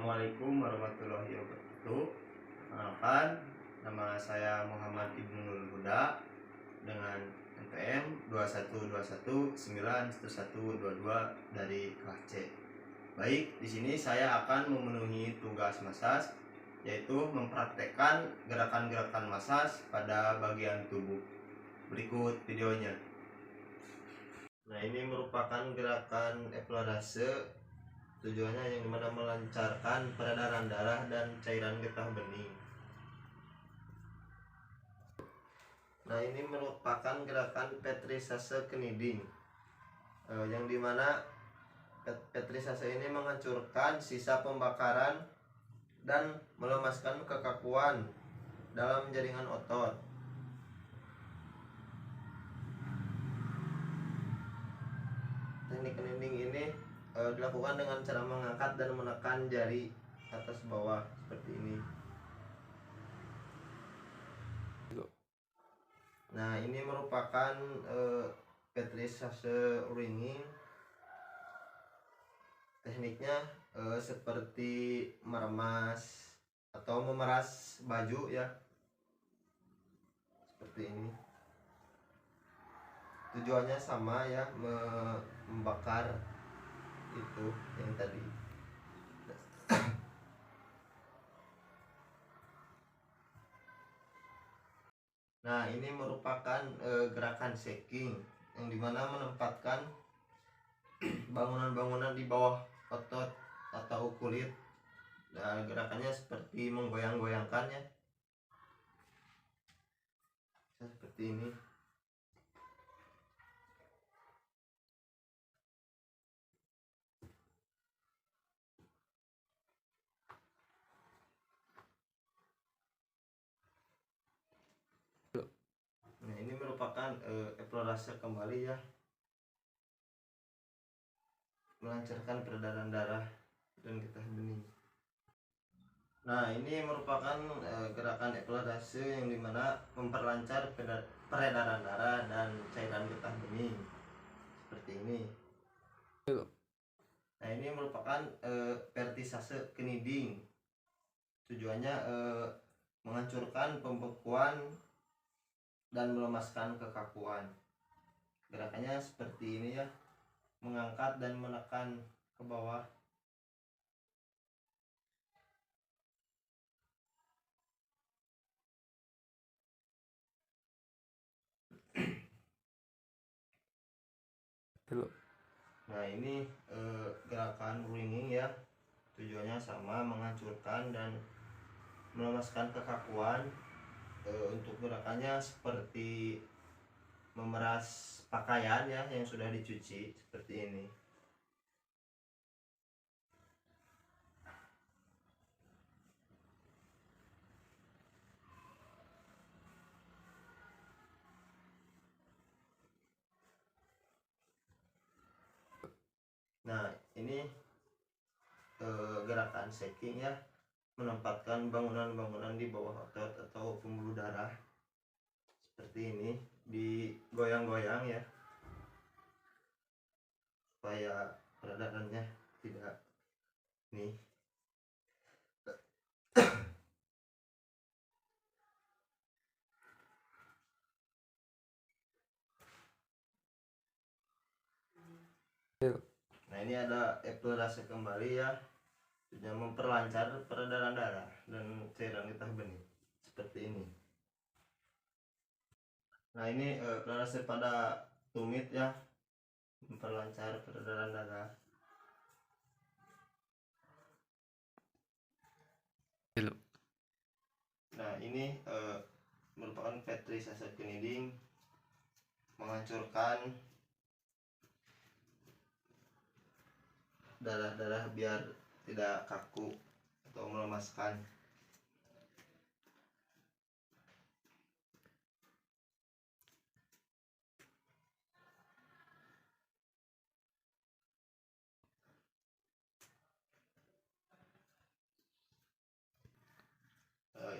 Assalamualaikum warahmatullahi wabarakatuh. Perkenalkan, nama saya Muhammad Ibnul Huda dengan NPM 212191122 dari kelas C. Baik, di sini saya akan memenuhi tugas massage, yaitu mempraktekkan gerakan-gerakan massage pada bagian tubuh. Berikut videonya. Nah, ini merupakan gerakan explorase. Tujuannya yang dimana melancarkan peredaran darah dan cairan getah bening. Nah, ini merupakan gerakan petrisase kniding, yang dimana petrisase ini menghancurkan sisa pembakaran dan melemaskan kekakuan dalam jaringan otot. Teknik kniding ini dilakukan dengan cara mengangkat dan menekan jari atas bawah seperti ini. Nah, ini merupakan petrisase ringing. Tekniknya seperti meremas atau memeras baju ya, seperti ini. Tujuannya sama ya, membakar itu yang tadi. Nah, ini merupakan gerakan shaking yang dimana menempatkan bangunan-bangunan di bawah otot atau kulit. Nah, gerakannya seperti menggoyang-goyangkan ya, seperti ini. Nah, ini merupakan explorase kembali ya, melancarkan peredaran darah dan getah bening. Nah, ini merupakan gerakan explorase yang dimana memperlancar peredaran darah dan cairan getah bening, seperti ini. Nah, ini merupakan vertisase kniding. Tujuannya menghancurkan pembekuan dan melemaskan kekakuan. Gerakannya seperti ini ya, mengangkat dan menekan ke bawah. Nah, ini gerakan ringing ya, tujuannya sama, menghancurkan dan melemaskan kekakuan. Untuk gerakannya seperti memeras pakaian ya yang sudah dicuci, seperti ini. Nah, ini gerakan shaking ya, menempatkan bangunan-bangunan di bawah otot atau pembuluh darah, seperti ini, digoyang-goyang ya, supaya peredarannya tidak nih. Nah, ini ada explorase kembali ya, yang memperlancar peredaran darah dan cairan getah bening, seperti ini. Nah, ini explorase pada tumit ya, memperlancar peredaran darah. Nah, ini merupakan petrisase kniding, menghancurkan darah-darah biar tidak kaku atau melemaskan.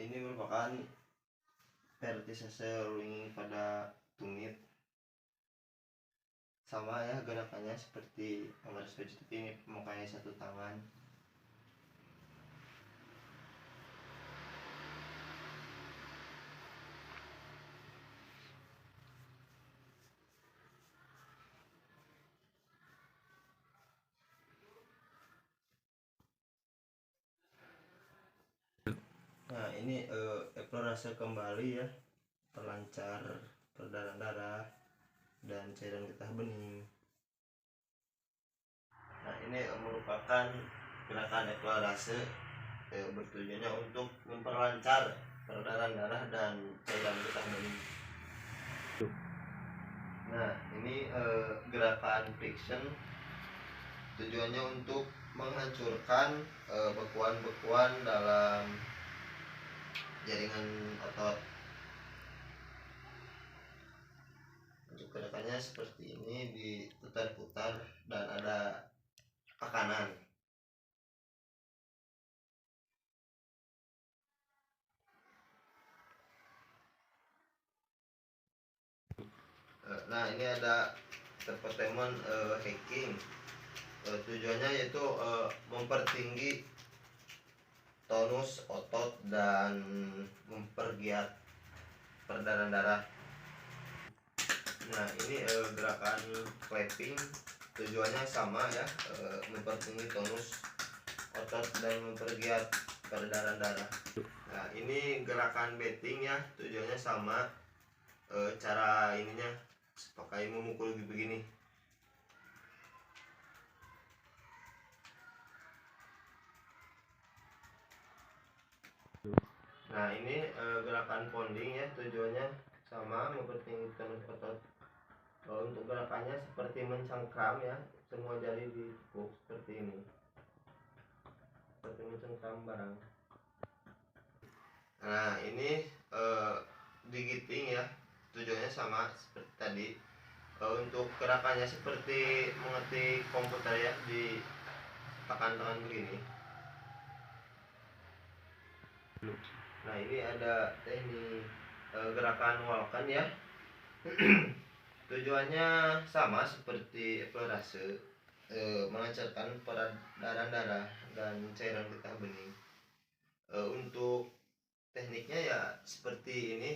Ini merupakan vertisase ringing pada tumit. Sama ya gerakannya seperti gambar seperti ini, memakai satu tangan. ini eksplorasi kembali ya, pelancar peredaran darah dan cairan getah bening. Nah, ini merupakan gerakan eksplorasi bertujuannya untuk memperlancar peredaran darah dan cairan getah bening. Nah, ini gerakan friction tujuannya untuk menghancurkan bekuan-bekuan dalam jaringan otot. Untuk gerakannya seperti ini, diputar-putar dan ada tekanan. Nah, ini ada entertainment hacking. Tujuannya yaitu mempertinggi tonus otot dan mempergiat peredaran darah. Nah, ini gerakan clapping tujuannya sama ya, mempertinggi tonus otot dan mempergiat peredaran darah. Nah, ini gerakan betting ya, tujuannya sama, cara ininya pakai memukul begini. Nah, ini gerakan pounding ya, tujuannya sama, mempertinggi tonus otot. Untuk gerakannya seperti mencengkram ya, semua jari ditekuk seperti ini, seperti mencengkram barang. Nah, ini digiting ya, tujuannya sama seperti tadi. Untuk gerakannya seperti mengetik komputer ya, ditekan tangan begini. Nah, ini ada teknik gerakan walkan ya. Tujuannya sama seperti eksplorasi, melancarkan peredaran darah dan cairan getah bening. Untuk tekniknya ya seperti ini,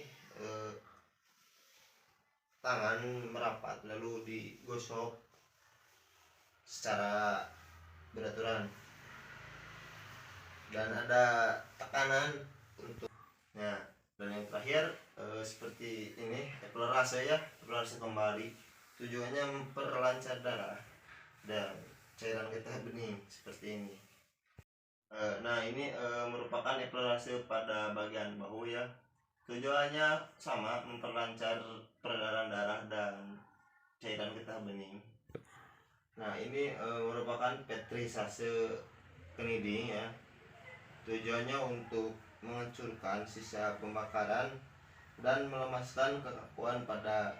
tangan merapat lalu digosok secara beraturan dan ada tekanan untuk. Nah, dan yang terakhir seperti ini, eksplorasi ya, eksplorasi kembali, tujuannya memperlancar darah dan cairan getah bening seperti ini. Nah, ini merupakan eksplorasi pada bagian bahu ya, tujuannya sama, memperlancar peredaran darah dan cairan getah bening. Nah, ini merupakan petrisase kniding ya, tujuannya untuk menghancurkan sisa pembakaran dan melemaskan kekakuan pada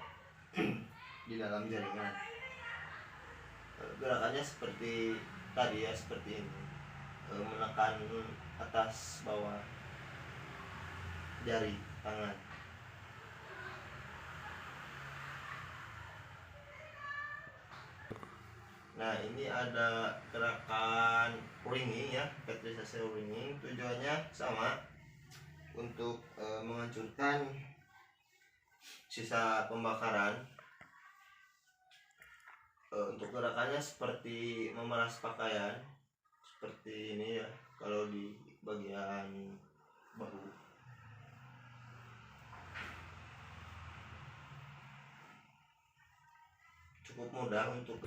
di dalam jaringan. Gerakannya seperti tadi ya, seperti ini, menekan atas bawah jari tangan. Nah, ini ada gerakan ringing ya, petrisase ringing, tujuannya sama, untuk menghancurkan sisa pembakaran. Untuk gerakannya seperti memeras pakaian seperti ini ya, kalau di bagian bahu. Cukup mudah untuk.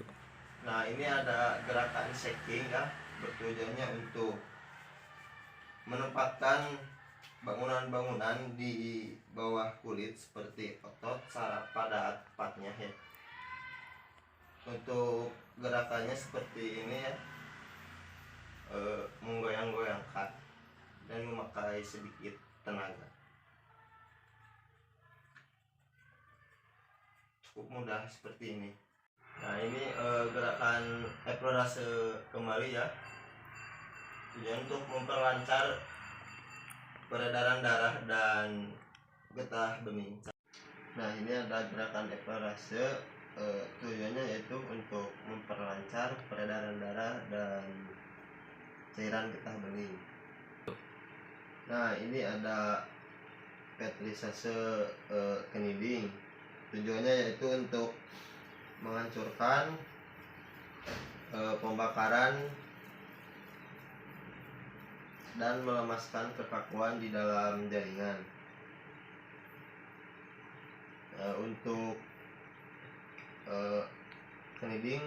Nah, ini ada gerakan shaking ya, bertujuannya untuk menempatkan bangunan-bangunan di bawah kulit seperti otot, saraf pada tempatnya ya. Untuk gerakannya seperti ini ya, menggoyang-goyangkan dan memakai sedikit tenaga. Cukup mudah seperti ini. Nah, ini gerakan eksplorasi kembali ya, tujuan untuk memperlancar peredaran darah dan getah bening. Nah, ini ada gerakan eksplorasi, tujuannya yaitu untuk memperlancar peredaran darah dan cairan getah bening. Nah, ini ada petrisase kniding, tujuannya yaitu untuk menghancurkan pembakaran dan melemaskan kekakuan di dalam jaringan. Untuk kniting,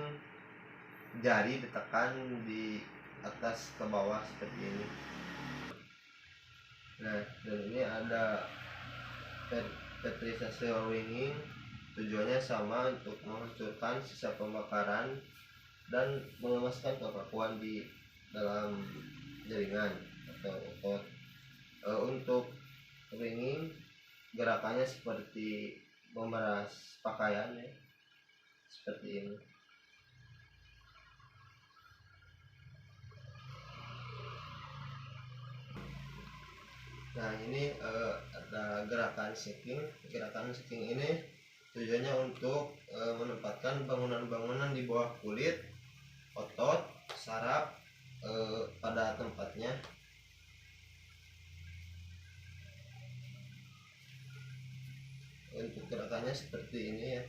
jari ditekan di atas ke bawah seperti ini. Nah, dan ini ada petrisase winging, tujuannya sama untuk menghancurkan sisa pembakaran dan melemaskan kekakuan di dalam jaringan atau otot. Untuk winging, gerakannya seperti memeras pakaian ya, seperti ini. Nah, ini ada gerakan shaking. Gerakan shaking ini tujuannya untuk menempatkan bangunan-bangunan di bawah kulit, otot, saraf pada tempatnya. Untuk gerakannya seperti ini ya.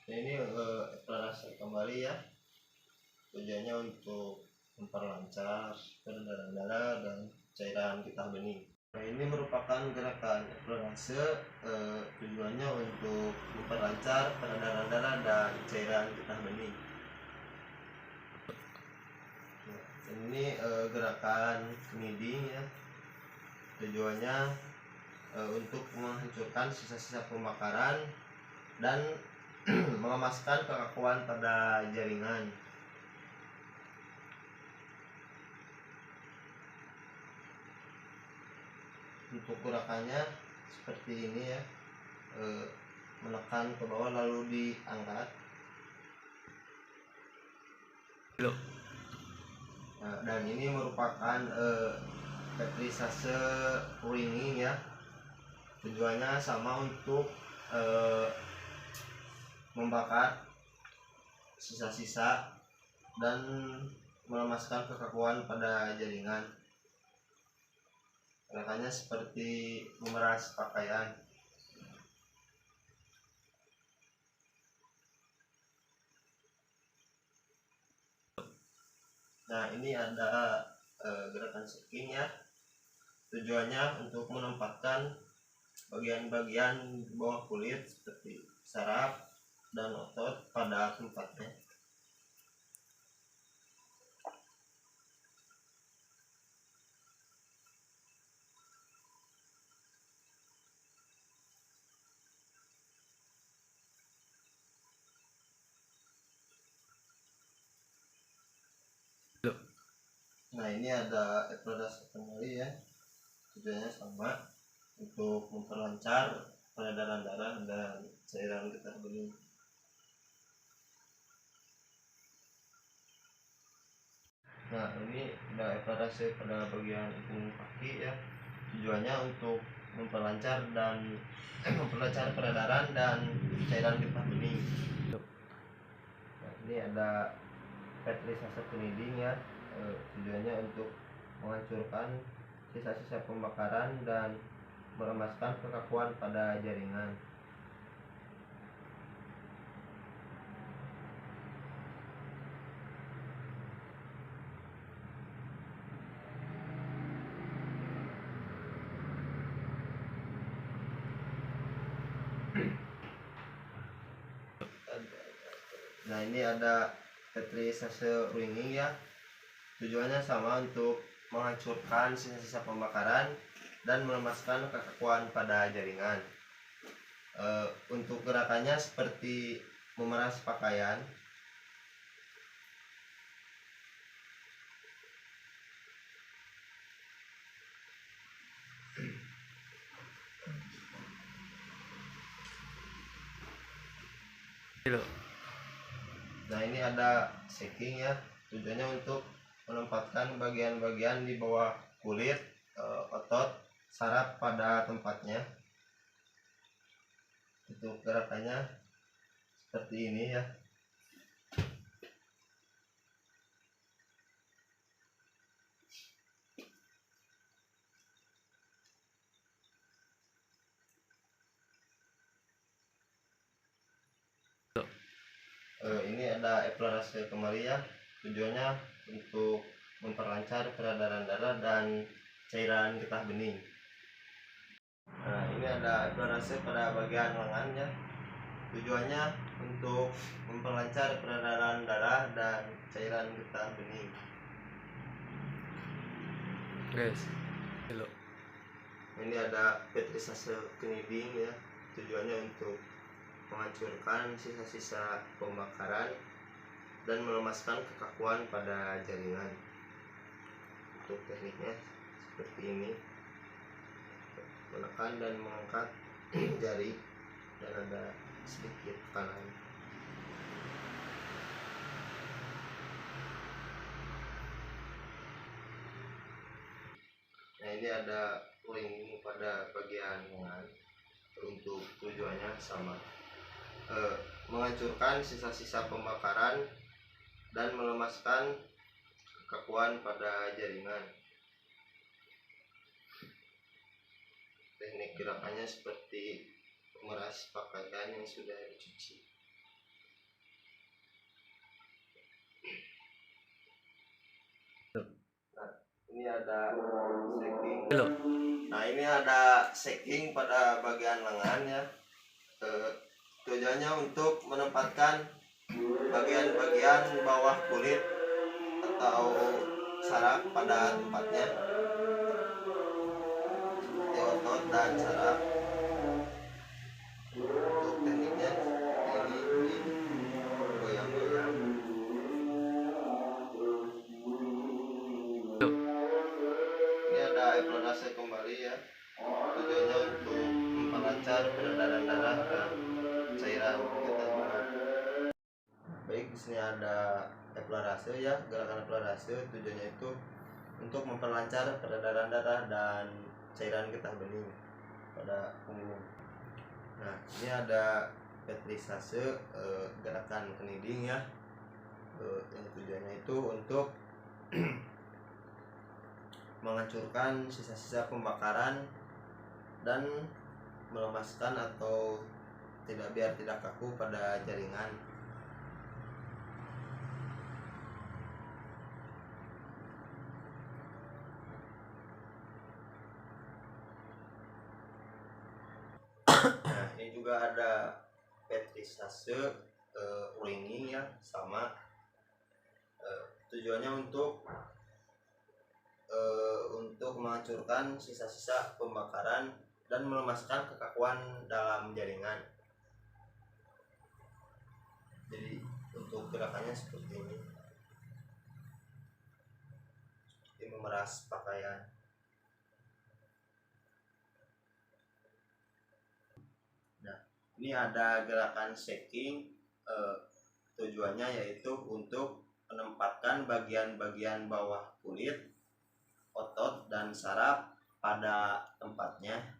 Nah, ini eksplorasi kembali ya. Tujuannya untuk memperlancar peredaran darah dan cairan getah bening. Nah, ini merupakan gerakan eksplorasi, tujuannya untuk memperlancar peredaran darah dan cairan getah bening. Nah, ini gerakan kneading ya. Tujuannya untuk menghancurkan sisa-sisa pembakaran dan mengemaskan kekakuan pada jaringan. Untuk gerakannya seperti ini ya, menekan ke bawah lalu diangkat. Nah, dan ini merupakan petrisase winging ya. Tujuannya sama untuk membakar sisa-sisa dan melemaskan kekakuan pada jaringan. Gerakannya seperti memeras pakaian. Nah, ini ada gerakan shaking ya. Tujuannya untuk menempatkan bagian-bagian di bawah kulit seperti saraf dan otot pada tempatnya. Nah, ini ada eksplorasi kembali ya. Tujuannya sama untuk memperlancar peredaran darah dan cairan getah bening. Nah, ini ada eksplorasi pada bagian ujung kaki ya. Tujuannya untuk memperlancar peredaran dan cairan getah bening. Nah, ini ada petrisase kneading ya. Tujuannya untuk menghancurkan sisa-sisa pembakaran dan melemaskan kekakuan pada jaringan. Nah, ini ada petrisase winging ya. Tujuannya sama untuk menghancurkan sisa-sisa pembakaran dan melemaskan kekakuan pada jaringan. Untuk gerakannya seperti memeras pakaian. Nah, ini ada shaking ya. Tujuannya untuk menempatkan bagian-bagian di bawah kulit, otot, saraf pada tempatnya. Untuk gerakannya seperti ini ya. Ini ada eksplorasi kembali ya, tujuannya untuk memperlancar peredaran darah dan cairan getah bening. Nah, ini ada eksplorasi pada bagian lengan ya, tujuannya untuk memperlancar peredaran darah dan cairan getah bening. Guys, hello. Ini ada petrisase kniding ya, tujuannya untuk menghancurkan sisa-sisa pembakaran dan melemaskan kekakuan pada jaringan. Untuk tekniknya seperti ini, menekan dan mengangkat jari dan ada sedikit tekanan. Nah, ini ada ring pada bagian lengan, untuk tujuannya sama, menghancurkan sisa-sisa pembakaran dan melemaskan kekakuan pada jaringan. Teknik gerakannya seperti memeras pakaian yang sudah dicuci. Nah, ini ada shaking. Hello. Nah, ini ada shaking pada bagian lengan ya. Tujuannya untuk menempatkan bagian-bagian bawah kulit atau saraf pada tempatnya, seperti otot dan saraf. Untuk tekniknya ini goyang-goyang. Ini ada eksplorasi kembali ya, tujuannya untuk memperlancar peredaran darah dan cairan getah bening. Baik, di sini ada eksplorasi ya, gerakan eksplorasi tujuannya itu untuk memperlancar peredaran darah dan cairan getah bening pada punggung. Nah, ini ada petrisase, gerakan kniding ya, yang tujuannya itu untuk menghancurkan sisa-sisa pembakaran dan melemaskan atau biar tidak kaku pada jaringan. Nah, ini juga ada petrisase ringing ya, sama, tujuannya untuk menghancurkan sisa-sisa pembakaran dan melemaskan kekakuan dalam jaringan. Jadi untuk gerakannya seperti ini, seperti memeras pakaian. Nah, ini ada gerakan shaking, tujuannya yaitu untuk menempatkan bagian-bagian bawah kulit, otot dan saraf pada tempatnya.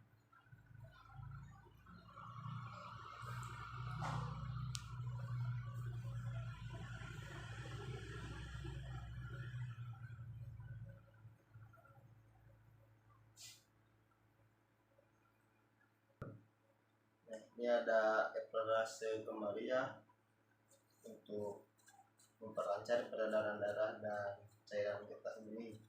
Nah, ini ada eksplorasi kembali ya, untuk memperlancar peredaran darah dan cairan getah bening.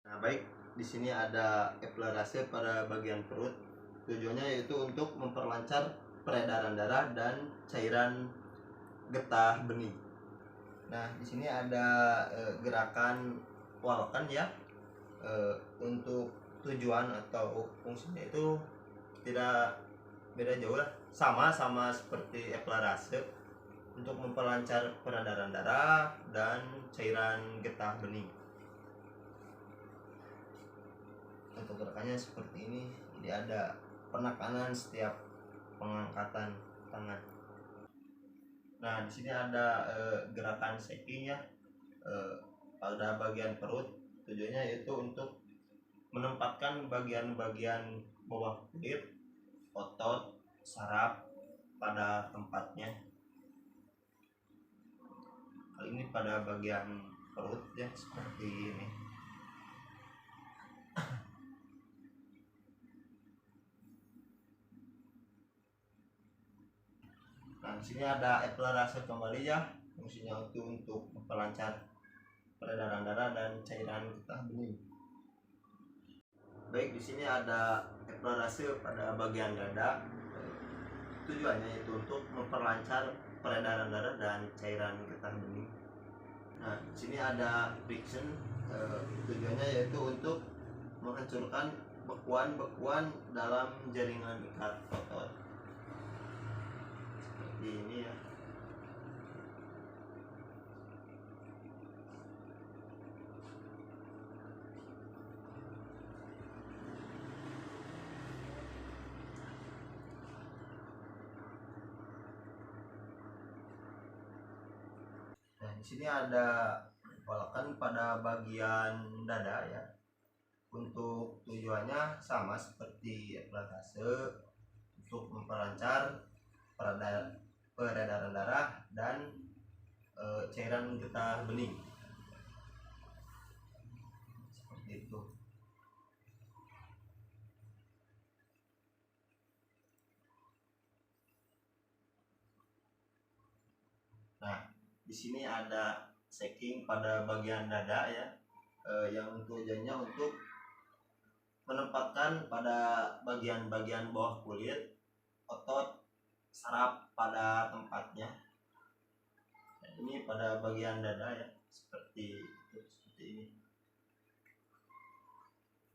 Nah, baik, di sini ada eksplorasi pada bagian perut, tujuannya yaitu untuk memperlancar peredaran darah dan cairan getah bening. Nah, di sini ada gerakan walkan ya, untuk tujuan atau fungsinya itu tidak beda jauh lah, sama seperti eksplorasi untuk memperlancar peredaran darah dan cairan getah bening. Untuk gerakannya seperti ini, jadi ada penekanan setiap pengangkatan tangan. Nah, di sini ada gerakan shaking ya, pada bagian perut, tujuannya yaitu untuk menempatkan bagian-bagian bawah kulit, otot, saraf pada tempatnya. Kali ini pada bagian perut ya, seperti ini. Nah, di sini ada eksplorasi kembali ya, fungsinya itu untuk memperlancar peredaran darah dan cairan getah bening. Baik, di sini ada eksplorasi pada bagian dada. Tujuannya itu untuk memperlancar peredaran darah dan cairan getah bening. Nah, di sini ada friction. Tujuannya yaitu untuk menghancurkan bekuan-bekuan dalam jaringan ikat otot. Seperti ini ya. Nah, di sini ada polakan pada bagian dada ya. Untuk tujuannya sama seperti eksploitase, untuk memperlancar peredaran darah dan cairan getah bening. Seperti itu. Nah, di sini ada shaking pada bagian dada ya, yang tujuannya untuk menempatkan pada bagian-bagian bawah kulit otot saraf pada tempatnya. Nah, ini pada bagian dada ya, seperti itu, seperti ini.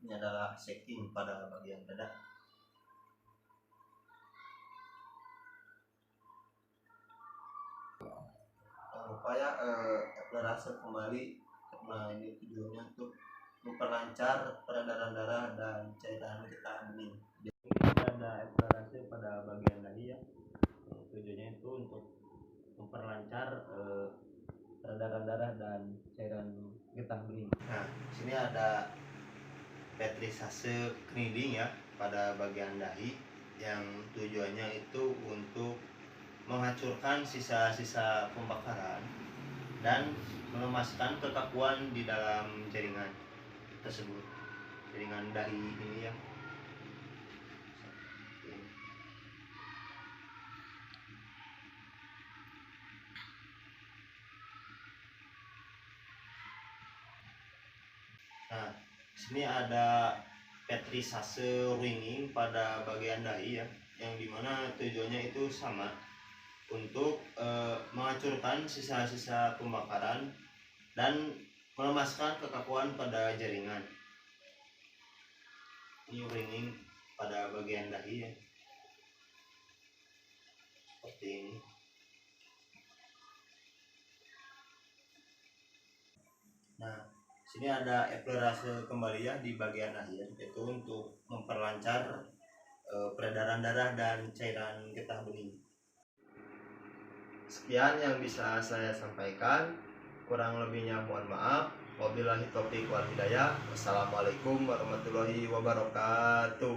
Ini adalah shaking pada bagian dada. Jangan lupa ya, eksplorasi kembali karena ini tujuannya untuk memperlancar peredaran darah dan cairan getah bening. Jadi ada eksplorasi pada bagian dahi ya. Tujuannya itu untuk memperlancar peredaran darah dan cairan getah bening. Nah, sini ada petrisase kneading ya pada bagian dahi, yang tujuannya itu untuk menghancurkan sisa-sisa pembakaran dan melemaskan kekakuan di dalam jaringan tersebut, jaringan dahi ini ya. Nah, sini ada petrisase ringing pada bagian dahi ya, yang dimana tujuannya itu sama untuk menghancurkan sisa-sisa pembakaran dan melemaskan kekakuan pada jaringan. Ini ringing pada bagian dahi ya, seperti ini. Nah, sini ada eksplorasi kembali ya di bagian akhir, yaitu untuk memperlancar peredaran darah dan cairan getah bening. Sekian yang bisa saya sampaikan, kurang lebihnya mohon maaf. Wabillahi taufiq wal hidayah. Wassalamualaikum warahmatullahi wabarakatuh.